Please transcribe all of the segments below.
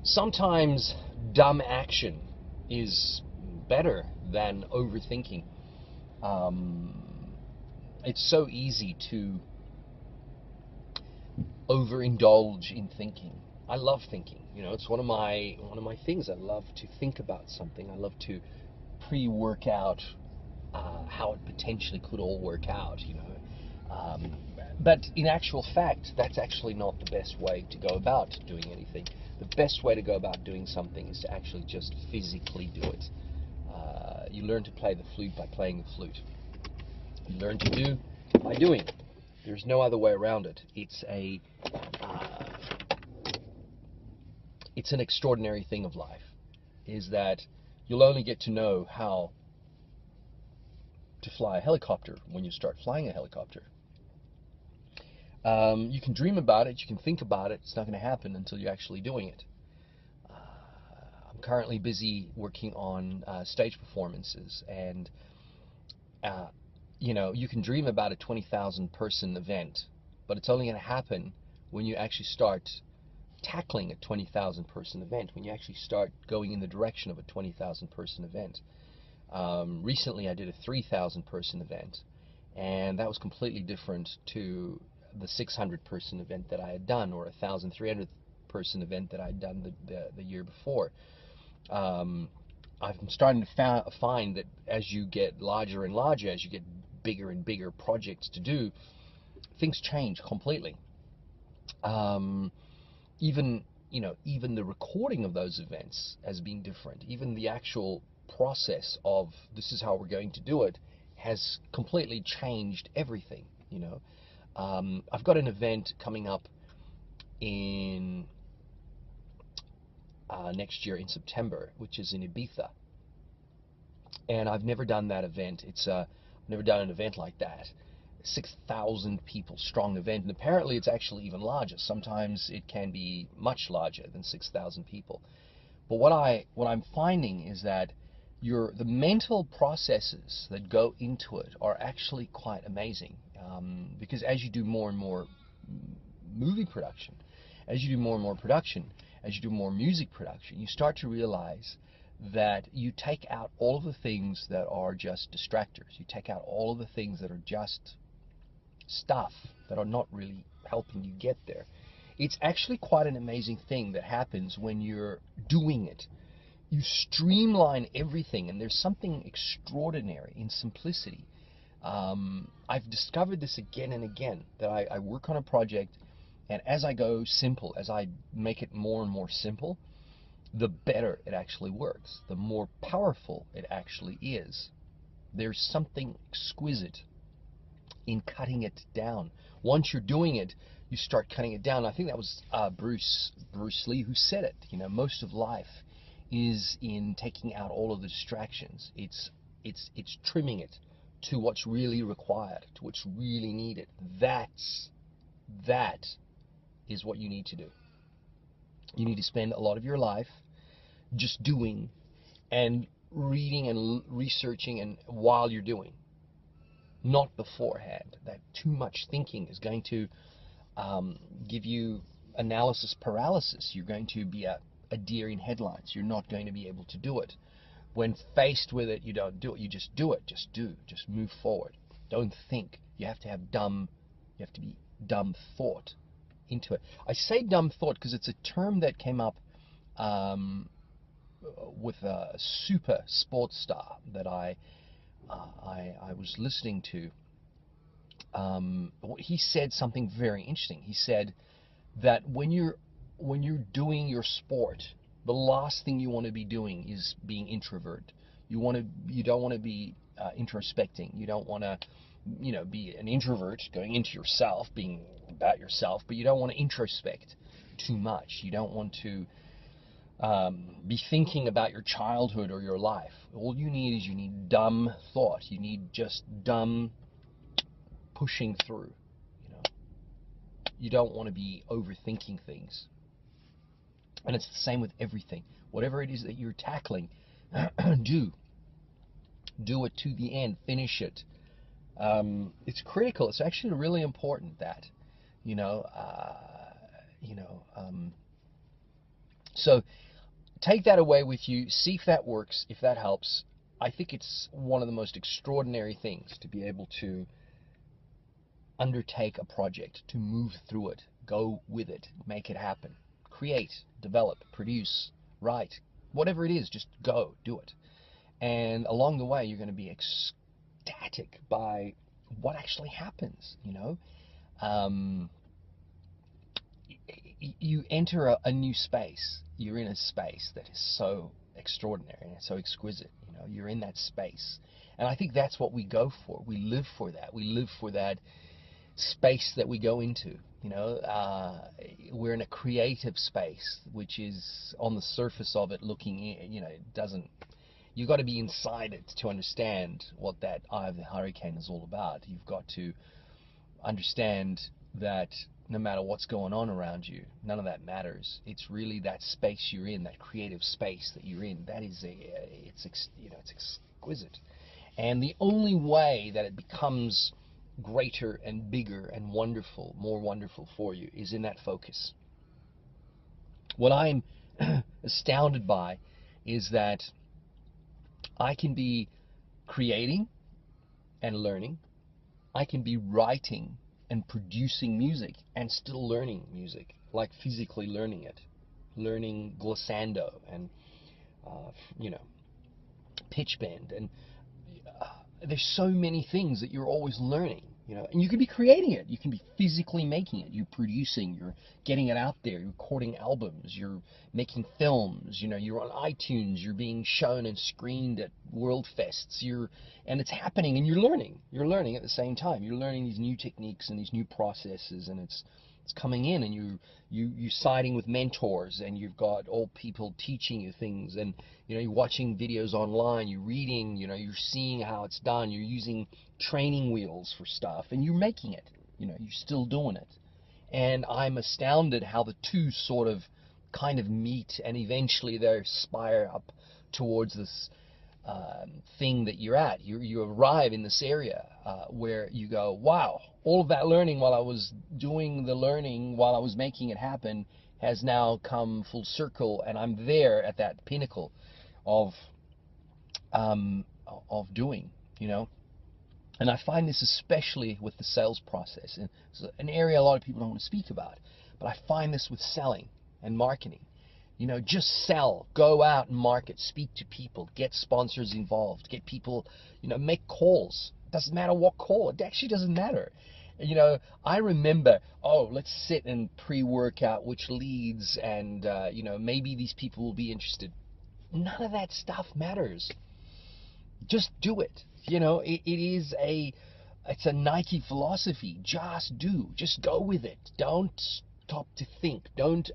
Sometimes dumb action is better than overthinking. Um, it's so easy to overindulge in thinking. I love thinking. It's one of my things. I love to think about something. I love to pre-work out how it potentially could all work out. But in actual fact, that's actually not the best way to go about doing anything. The best way to go about doing something is to actually just physically do it. You learn to play the flute by playing the flute. You learn to do by doing. There's no other way around it. Uh, it's an extraordinary thing of life, is that you'll only get to know how to fly a helicopter when you start flying a helicopter. You can dream about it, you can think about it, it's not going to happen until you're actually doing it. I'm currently busy working on stage performances, and uh, you can dream about a 20,000 person event, but it's only going to happen when you actually start tackling a 20,000 person event, when you actually start going in the direction of a 20,000 person event. Recently I did a 3,000 person event, and that was completely different to the 600 person event that I had done, or a 1,300 person event that I had done the year before. Um, I'm starting to find that as you get larger and larger, as you get bigger and bigger projects to do, things change completely. Um, even the recording of those events has been different. Even the actual process of this is how we're going to do it has completely changed everything. I've got an event coming up in next year in September, which is in Ibiza, and I've never done that event. I've never done an event like that. 6,000 people strong event, and apparently it's actually even larger. Sometimes it can be much larger than 6,000 people. But what I'm finding is that the mental processes that go into it are actually quite amazing. Because as you do more and more movie production, as you do more and more production, as you do more music production, you start to realize that you take out all of the things that are just distractors. You take out all of the things that are just stuff, that are not really helping you get there. It's actually quite an amazing thing that happens when you're doing it. You streamline everything, and there's something extraordinary in simplicity. I've discovered this again and again, that I work on a project, and as I go simple, as I make it more and more simple, the better it actually works, the more powerful it actually is. There's something exquisite in cutting it down. Once you're doing it, you start cutting it down. I think that was Bruce Lee who said it. Most of life is in taking out all of the distractions. It's trimming it to what's really required, to what's really needed. That is what you need to do. You need to spend a lot of your life just doing and reading and researching, and while you're doing, not beforehand. That too much thinking is going to give you analysis paralysis. You're going to be a deer in headlights. You're not going to be able to do it. When faced with it, you don't do it. You just do it. Just do. Just move forward. Don't think. You have to be dumb thought into it. I say dumb thought because it's a term that came up with a super sports star that I was listening to. He said something very interesting. He said that when you're doing your sport, the last thing you want to be doing is being introvert. You don't want to be introspecting. You don't want to be an introvert, going into yourself, being about yourself, but you don't want to introspect too much. You don't want to be thinking about your childhood or your life. All you need dumb thought. You need just dumb pushing through. You know, you don't want to be overthinking things. And it's the same with everything. Whatever it is that you're tackling, do it to the end. Finish it. It's critical. It's actually really important that you know. Uh, you know. So take that away with you, see if that works, if that helps. I think it's one of the most extraordinary things to be able to undertake a project, to move through it, go with it, make it happen, create, develop, produce, write, whatever it is, just go, do it. And along the way, you're going to be ecstatic by what actually happens, you know. Um, you enter a new space. You're in a space that is so extraordinary and so exquisite. You know, you're in that space, and I think that's what we go for. We live for that. We live for that space that we go into. You know, we're in a creative space, which is on the surface of it looking in. You know, it doesn't. You've got to be inside it to understand what that Eye of the Hurricane is all about. You've got to understand that no matter what's going on around you, none of that matters. It's really that space you're in, that creative space that you're in. That is it's exquisite. And the only way that it becomes greater and bigger and wonderful, more wonderful for you, is in that focus. What I'm astounded by is that I can be creating and learning. I can be writing and producing music and still learning music, like physically learning it, learning glissando and you know, pitch bend, and there's so many things that you're always learning, you know, and you can be creating it, you can be physically making it, you're producing, you're getting it out there, you're recording albums, you're making films, you know, you're on iTunes, you're being shown and screened at world fests, and it's happening, and you're learning at the same time, you're learning these new techniques and these new processes, and it's coming in, and you're siding with mentors, and you've got old people teaching you things, and you know, you're watching videos online, you're reading, you know, you're seeing how it's done, you're using training wheels for stuff, and you're making it, you know, you're still doing it. And I'm astounded how the two sort of kind of meet, and eventually they aspire up towards this thing that you're at. You arrive in this area where you go, wow, all of that learning while I was doing the learning, while I was making it happen, has now come full circle, and I'm there at that pinnacle of doing, you know. And I find this especially with the sales process, and it's an area a lot of people don't want to speak about, but I find this with selling and marketing. You know, just sell, go out and market, speak to people, get sponsors involved, get people, you know, make calls. Doesn't matter what call, it actually doesn't matter. You know, I remember, oh, let's sit and pre-work out which leads, and you know, maybe these people will be interested. None of that stuff matters. Just do it. You know, it's a Nike philosophy. Just do. Just go with it. Don't stop to think. Don't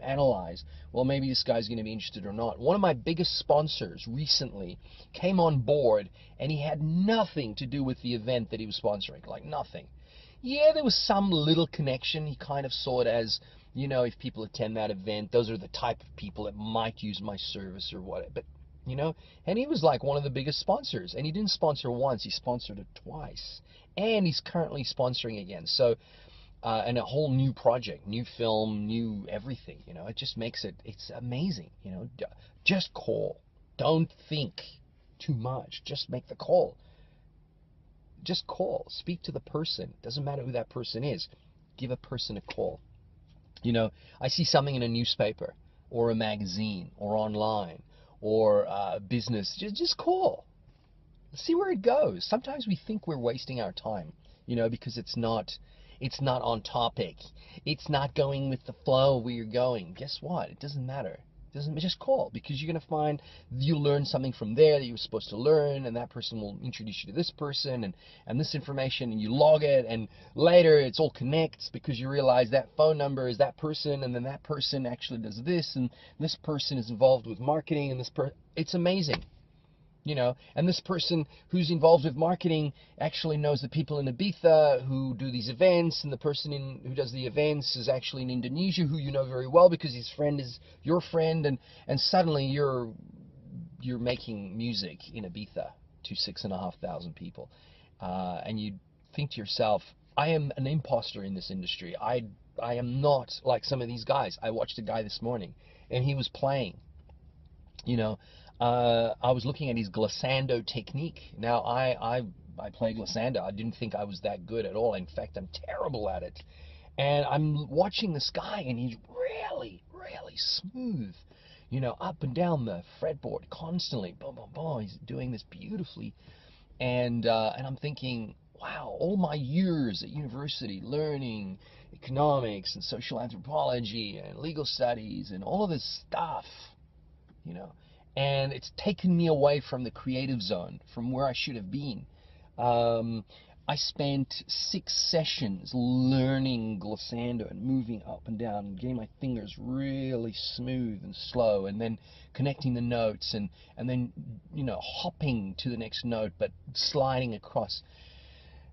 analyze. Well, maybe this guy's going to be interested or not. One of my biggest sponsors recently came on board, and he had nothing to do with the event that he was sponsoring. Like nothing. Yeah, there was some little connection. He kind of saw it as, you know, if people attend that event, those are the type of people that might use my service or what. But you know, and he was like one of the biggest sponsors, and he didn't sponsor once, he sponsored it twice, and he's currently sponsoring again. So and a whole new project, new film, new everything, you know, it just makes it's amazing, you know. Just call, don't think too much, just make the call. Just call, speak to the person, doesn't matter who that person is, give a person a call. You know, I see something in a newspaper or a magazine or online or business, just call. See where it goes. Sometimes we think we're wasting our time, you know, because it's not on topic. It's not going with the flow where you're going. Guess what? It doesn't matter. Doesn't just call, because you're going to find you learn something from there that you were supposed to learn, and that person will introduce you to this person and this information, and you log it, and later it's all connects because you realize that phone number is that person, and then that person actually does this, and this person is involved with marketing, and it's amazing. You know, and this person who's involved with marketing actually knows the people in Ibiza who do these events, and the person who does the events is actually in Indonesia, who you know very well because his friend is your friend, and suddenly you're making music in Ibiza to 6,500 people, and you think to yourself, I am an imposter in this industry. I I am not like some of these guys. I watched a guy this morning, and he was playing. You know, I was looking at his glissando technique. Now, I play glissando. I didn't think I was that good at all. In fact, I'm terrible at it. And I'm watching this guy, and he's really, really smooth. You know, up and down the fretboard constantly. Boom, boom, boom. He's doing this beautifully. And I'm thinking, wow, all my years at university learning economics and social anthropology and legal studies and all of this stuff, you know, and it's taken me away from the creative zone, from where I should have been. Um, I spent 6 sessions learning glissando and moving up and down and getting my fingers really smooth and slow, and then connecting the notes, and then, you know, hopping to the next note but sliding across.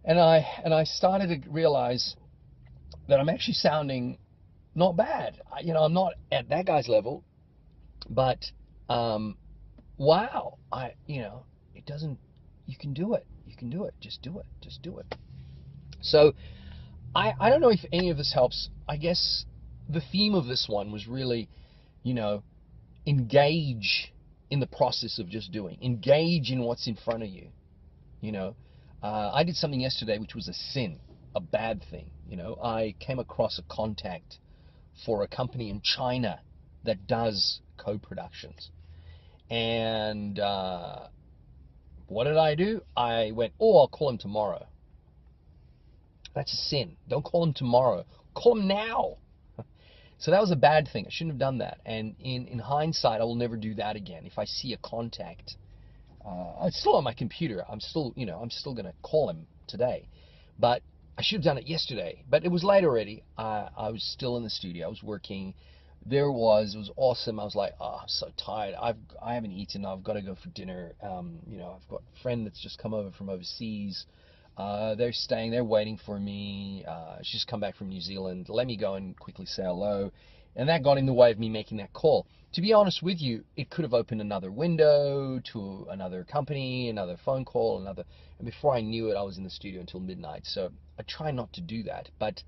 And I started to realize that I'm actually sounding not bad. You know, I'm not at that guy's level, but wow, you know, it doesn't. You can do it. You can do it. Just do it. Just do it. So I don't know if any of this helps. I guess the theme of this one was really, you know, engage in the process of just doing. Engage in what's in front of you. You know, I did something yesterday which was a sin, a bad thing. You know, I came across a contact for a company in China that does co-productions. And what did I do? I went, oh, I'll call him tomorrow. That's a sin. Don't call him tomorrow. Call him now. So that was a bad thing. I shouldn't have done that. And in hindsight, I will never do that again. If I see a contact, it's still on my computer. I'm still, you know, I'm still going to call him today. But I should have done it yesterday. But it was late already. I was still in the studio. I was working. It was awesome. I was like, oh, I'm so tired. I haven't eaten. I've got to go for dinner. You know, I've got a friend that's just come over from overseas. They're staying. They're waiting for me. She's just come back from New Zealand. Let me go and quickly say hello. And that got in the way of me making that call. To be honest with you, it could have opened another window to another company, another phone call, another. And before I knew it, I was in the studio until midnight. So I try not to do that. But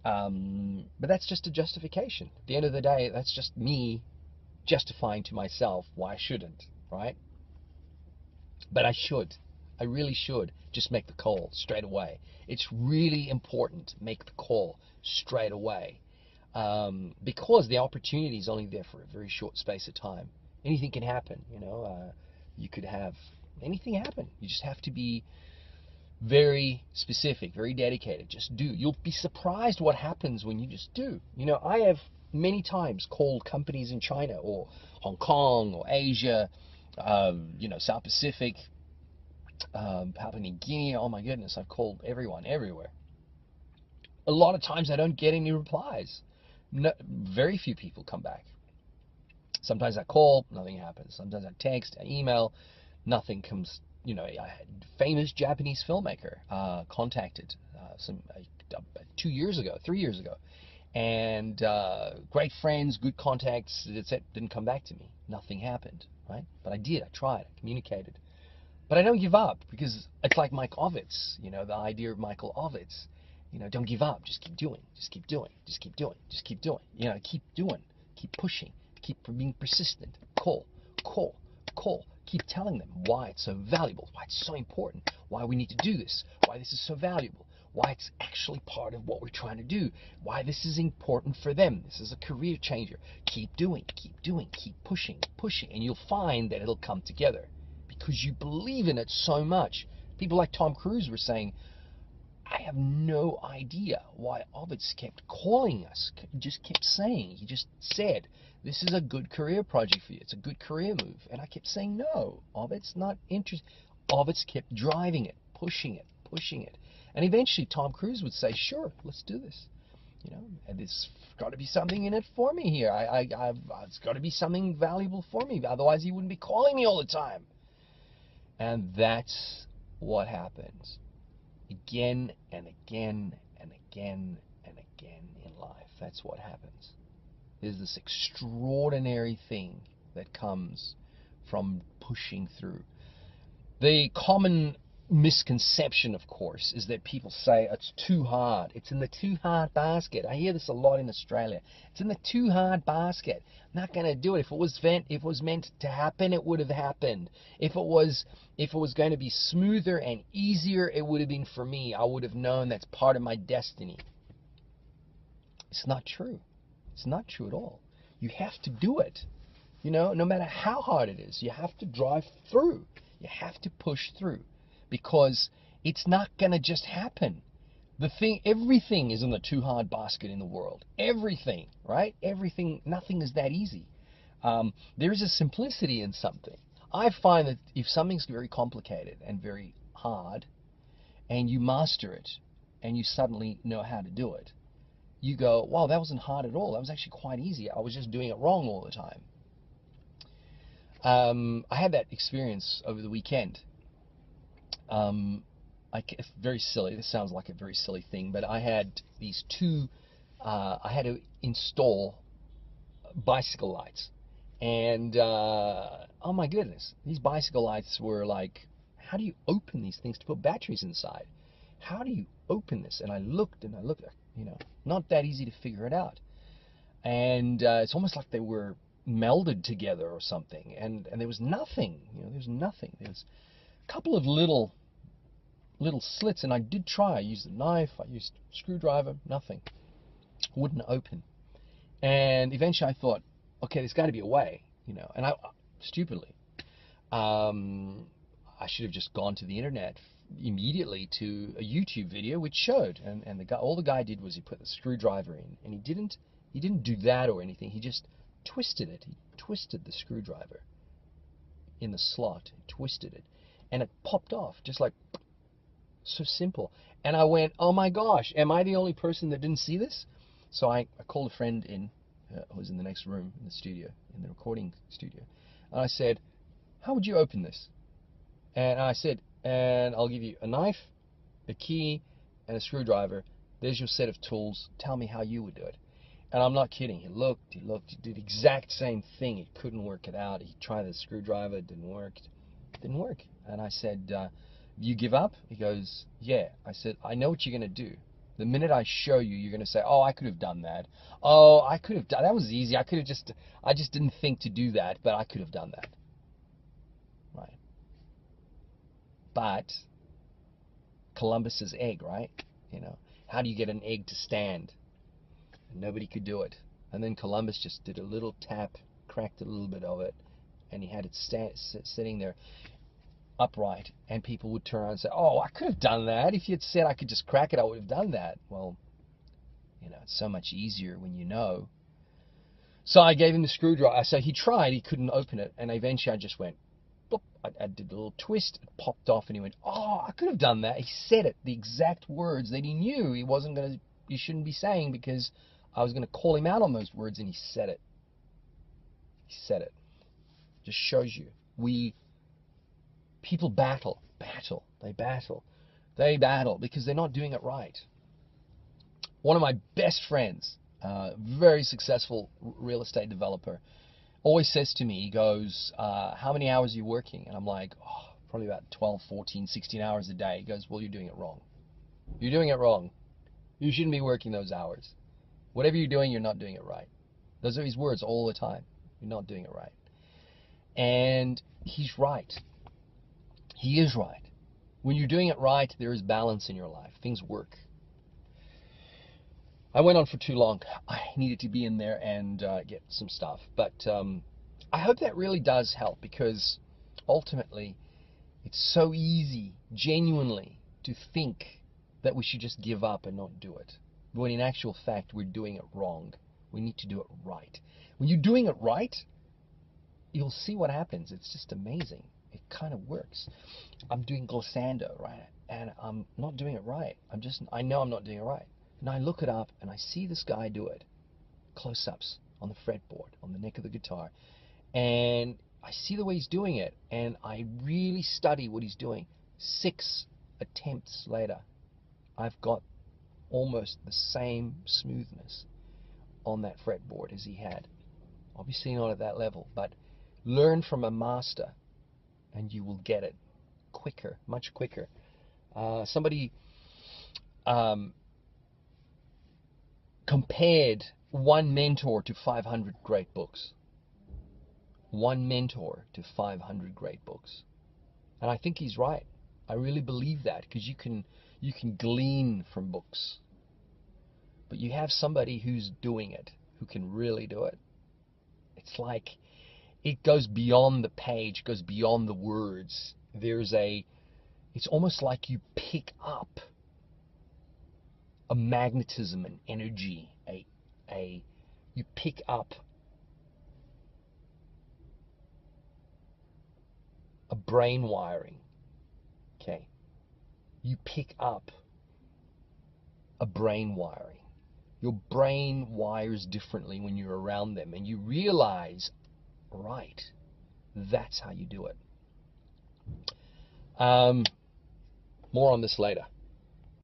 that's just a justification. At the end of the day, that's just me justifying to myself why I shouldn't, right? But I should. I really should just make the call straight away. It's really important. Make the call straight away. Because the opportunity is only there for a very short space of time. Anything can happen, you know. You could have anything happen. You just have to be very specific, very dedicated. Just do. You'll be surprised what happens when you just do. You know, I have many times called companies in China or Hong Kong or Asia, you know, South Pacific, Papua New Guinea. Oh my goodness, I've called everyone, everywhere. A lot of times I don't get any replies. No, very few people come back. Sometimes I call, nothing happens. Sometimes I text, I email, nothing comes. You know, I had a famous Japanese filmmaker contacted 2 years ago, 3 years ago, and great friends, good contacts. That's it. Didn't come back to me. Nothing happened, right? But I did. I tried. I communicated. But I don't give up, because it's like Mike Ovitz. You know, the idea of Michael Ovitz. You know, don't give up. Just keep doing. Just keep doing. Just keep doing. Just keep doing. You know, keep doing. Keep pushing. Keep being persistent. Call. Call. Call. Keep telling them why it's so valuable, why it's so important, why we need to do this, why this is so valuable, why it's actually part of what we're trying to do, why this is important for them. This is a career changer. Keep doing, keep doing, keep pushing, pushing, and you'll find that it'll come together because you believe in it so much. People like Tom Cruise were saying, I have no idea why Ovitz kept calling us. He just kept saying, he just said, this is a good career project for you. It's a good career move. And I kept saying, no, Ovitz, not interested. Ovitz kept driving it, pushing it, pushing it. And eventually Tom Cruise would say, sure, let's do this. You know, and there's got to be something in it for me here. It's got to be something valuable for me. Otherwise, he wouldn't be calling me all the time. And that's what happens. Again and again and again and again in life. That's what happens. There's this extraordinary thing that comes from pushing through. The common misconception, of course, is that people say it's too hard. It's in the too hard basket. I hear this a lot in Australia. It's in the too hard basket. I'm not going to do it. If it was meant to happen, it would have happened. If it was going to be smoother and easier, it would have been for me. I would have known that's part of my destiny. It's not true. It's not true at all. You have to do it. You know, no matter how hard it is, you have to drive through. You have to push through. Because it's not going to just happen. Everything is in the too hard basket in the world. Everything, right? Everything, nothing is that easy. There's a simplicity in something. I find that if something's very complicated and very hard, and you master it, and you suddenly know how to do it, you go, wow, that wasn't hard at all. That was actually quite easy. I was just doing it wrong all the time. I had that experience over the weekend. It's very silly. This sounds like a very silly thing, but I had these I had to install bicycle lights. And, oh my goodness, these bicycle lights were like, how do you open these things to put batteries inside? How do you open this? And I looked, you know, not that easy to figure it out. And it's almost like they were melded together or something. And there was nothing, you know, there was nothing. There was a couple of little slits, and I did try. I used a knife, I used a screwdriver, nothing. Wouldn't open. And eventually I thought, okay, there's got to be a way, you know. And I, stupidly, I should have just gone to the internet immediately to a YouTube video which showed. And all the guy did was he put the screwdriver in, and he didn't do that or anything. He just twisted it. He twisted the screwdriver in the slot, twisted it, and it popped off just like. So simple. And I went, oh my gosh, am I the only person that didn't see this? So I called a friend in who was in the next room in the studio, in the recording studio, and I said, how would you open this? And I said, and I'll give you a knife, a key, and a screwdriver. There's your set of tools. Tell me how you would do it. And I'm not kidding. He looked, he did the exact same thing. He couldn't work it out. He tried the screwdriver, it didn't work. It didn't work. And I said, you give up? He goes, yeah. I said, I know what you're going to do. The minute I show you, you're going to say, oh, I could have done that. Oh, I could have done that. Was easy. I just didn't think to do that, but I could have done that. Right. But Columbus's egg, right? You know, how do you get an egg to stand? And nobody could do it. And then Columbus just did a little tap, cracked a little bit of it, and he had it sitting there upright, and people would turn around and say, oh, I could have done that. If you had said I could just crack it, I would have done that. Well, you know, it's so much easier when you know. So I gave him the screwdriver. So he tried, he couldn't open it, and eventually I just went, boop, I did a little twist, it popped off, and he went, oh, I could have done that. He said it, the exact words that he knew he shouldn't be saying, because I was going to call him out on those words, and he said it. He said it. Just shows you. People battle because they're not doing it right. One of my best friends, very successful real estate developer, always says to me, he goes, how many hours are you working? And I'm like, oh, probably about 12, 14, 16 hours a day. He goes, well, you're doing it wrong. You're doing it wrong. You shouldn't be working those hours. Whatever you're doing, you're not doing it right. Those are his words all the time. You're not doing it right. And he's right. He is right. When you're doing it right, there is balance in your life. Things work. I went on for too long. I needed to be in there and get some stuff. But I hope that really does help, because ultimately it's so easy, genuinely, to think that we should just give up and not do it. When in actual fact, we're doing it wrong. We need to do it right. When you're doing it right, you'll see what happens. It's just amazing. It kind of works. I'm doing glissando, right? And I'm not doing it right. I know I'm not doing it right. And I look it up and I see this guy do it. Close-ups on the fretboard, on the neck of the guitar. And I see the way he's doing it, and I really study what he's doing. 6 attempts later, I've got almost the same smoothness on that fretboard as he had. Obviously not at that level, but learn from a master and you will get it quicker, much quicker. Somebody compared one mentor to 500 great books. One mentor to 500 great books. And I think he's right. I really believe that, because you can glean from books. But you have somebody who's doing it, who can really do it. It's like it goes beyond the page, goes beyond the words. It's almost like you pick up a magnetism, an energy, you pick up a brain wiring. Okay. You pick up a brain wiring. Your brain wires differently when you're around them, and you realize, right, that's how you do it. More on this later.